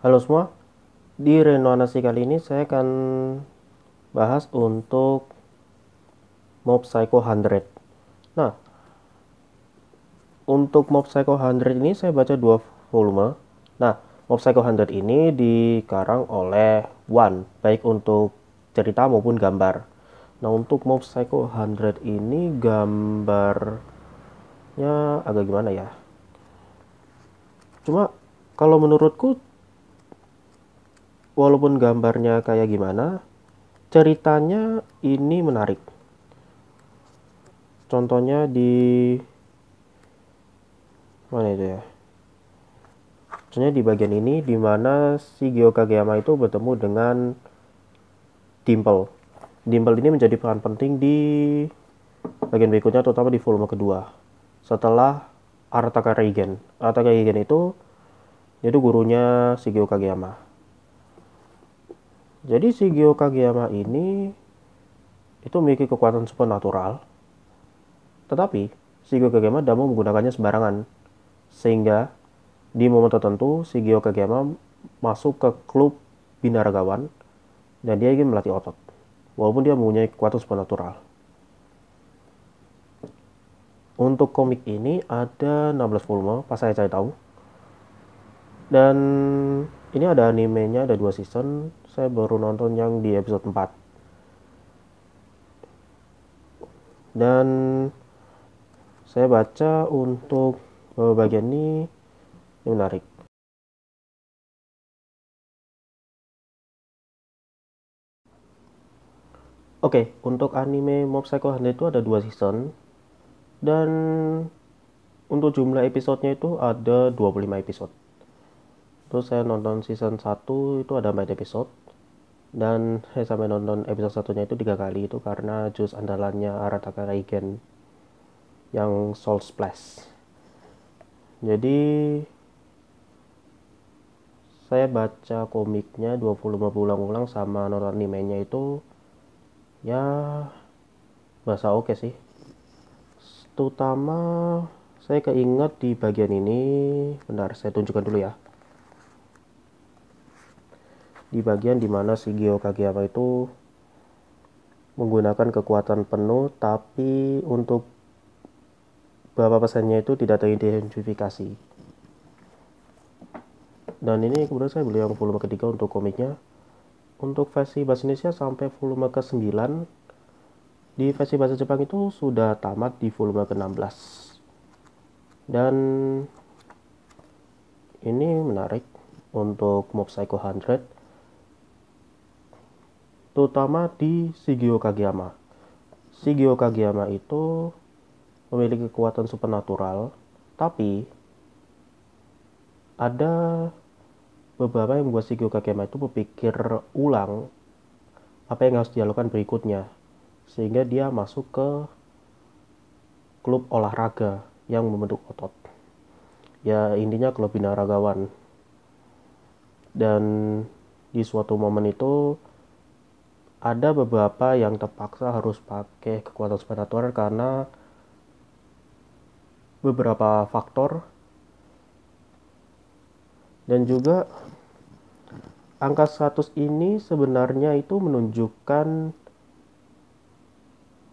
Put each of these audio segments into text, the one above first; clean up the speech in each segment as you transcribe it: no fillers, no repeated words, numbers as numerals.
Halo semua, di Renoanasi kali ini saya akan bahas untuk Mob Psycho 100. Nah, untuk Mob Psycho 100 ini saya baca dua volume. Nah, Mob Psycho 100 ini dikarang oleh One, baik untuk cerita maupun gambar. Nah, untuk Mob Psycho 100 ini gambarnya agak gimana ya? Cuma kalau menurutku, walaupun gambarnya kayak gimana, ceritanya ini menarik. Contohnya di mana itu ya? Contohnya di bagian ini di mana si Gyo Kageyama itu bertemu dengan Dimple. Dimple ini menjadi peran penting di bagian berikutnya, terutama di volume kedua. Setelah Arataka Reigen. Arataka Reigen itu gurunya si Gyo Kageyama. Jadi si Gyo Kageyama ini itu memiliki kekuatan supernatural, tetapi si Gyo Kageyama tidak mau menggunakannya sembarangan. Sehingga di momen tertentu si Gyo Kageyama masuk ke klub binaragawan dan dia ingin melatih otot walaupun dia mempunyai kekuatan supernatural. Untuk komik ini ada 16 volume pas saya cari tahu, dan ini ada animenya, ada 2 season. Saya baru nonton yang di episode 4, dan saya baca untuk bagian ini menarik. Oke, untuk anime Mob Psycho 100 itu ada 2 season, dan untuk jumlah episodenya itu ada 25 episode. Terus saya nonton season 1 itu ada 4 episode, dan saya sampai nonton episode satunya itu 3 kali, itu karena jus andalannya Arataka Reigen yang Soul Splash. Jadi saya baca komiknya 25 ulang-ulang sama nonton animenya itu ya bahasa oke sih. Terutama saya keinget di bagian ini, bentar saya tunjukkan dulu ya. Di bagian dimana si Gyo Kageyama itu menggunakan kekuatan penuh, tapi untuk beberapa pesannya itu tidak teridentifikasi. Dan ini kemudian saya beli yang volume ketiga untuk komiknya. Untuk versi bahasa Indonesia sampai volume ke-9. Di versi bahasa Jepang itu sudah tamat di volume ke-16. Dan ini menarik untuk Mob Psycho 100, terutama di Shigeo Kageyama. Shigeo Kageyama itu memiliki kekuatan supernatural, tapi ada beberapa yang membuat Shigeo Kageyama itu berpikir ulang apa yang harus dilakukan berikutnya, sehingga dia masuk ke klub olahraga yang membentuk otot. Ya intinya klub binaragawan. Dan di suatu momen itu ada beberapa yang terpaksa harus pakai kekuatan supernatural karena beberapa faktor, dan juga angka 100 ini sebenarnya itu menunjukkan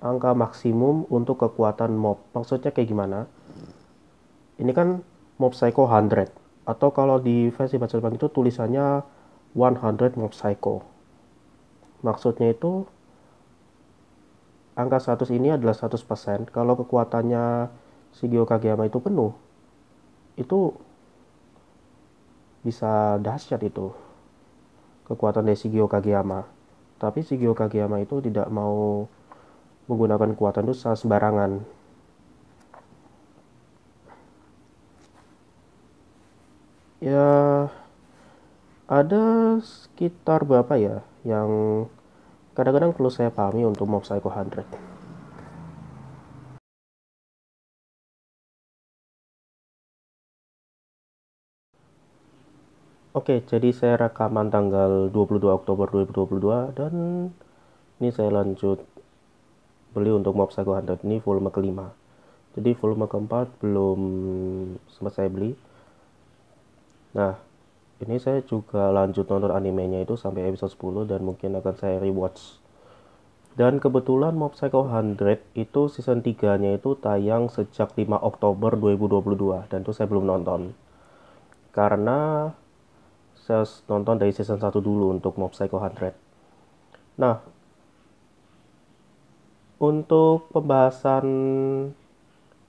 angka maksimum untuk kekuatan mob. Maksudnya kayak gimana? Ini kan Mob Psycho 100, atau kalau di versi bahasa Jepang itu tulisannya 100 Mob Psycho. Maksudnya itu angka 100 ini adalah 100%. Kalau kekuatannya Shigeo Kageyama itu penuh, itu bisa dahsyat itu kekuatan dari Shigeo Kageyama. Tapi Shigeo Kageyama itu tidak mau menggunakan kekuatan itu sembarangan. Ya ada sekitar berapa ya yang kadang-kadang perlu saya pahami untuk Mob Psycho 100. Oke, jadi saya rekaman tanggal 22 Oktober 2022, dan ini saya lanjut beli untuk Mob Psycho 100. Ini volume kelima. Jadi volume keempat belum sempat saya beli. Nah, ini saya juga lanjut nonton animenya itu sampai episode 10 dan mungkin akan saya rewatch. Dan kebetulan Mob Psycho 100 itu season 3-nya itu tayang sejak 5 Oktober 2022 dan itu saya belum nonton. Karena saya nonton dari season 1 dulu untuk Mob Psycho 100. Nah, untuk pembahasan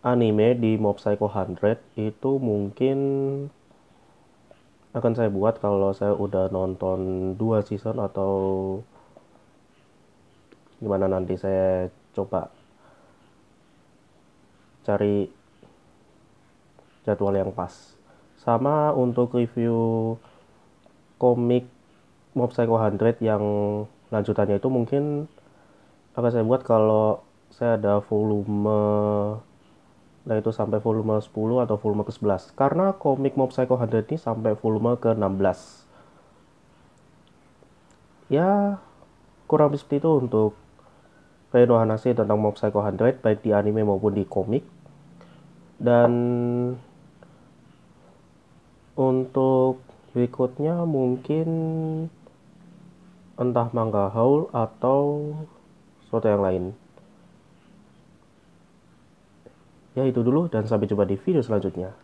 anime di Mob Psycho 100 itu mungkin akan saya buat kalau saya udah nonton 2 season atau gimana, nanti saya coba cari jadwal yang pas. Sama untuk review komik Mob Psycho 100 yang lanjutannya itu mungkin akan saya buat kalau saya ada volume, nah itu sampai volume 10 atau volume ke-11. Karena komik Mob Psycho 100 ini sampai volume ke-16. Ya, kurang lebih seperti itu untuk Reno Hanase tentang Mob Psycho 100 baik di anime maupun di komik. Dan untuk berikutnya mungkin entah manga haul atau sesuatu yang lain. Ya itu dulu dan sampai jumpa di video selanjutnya.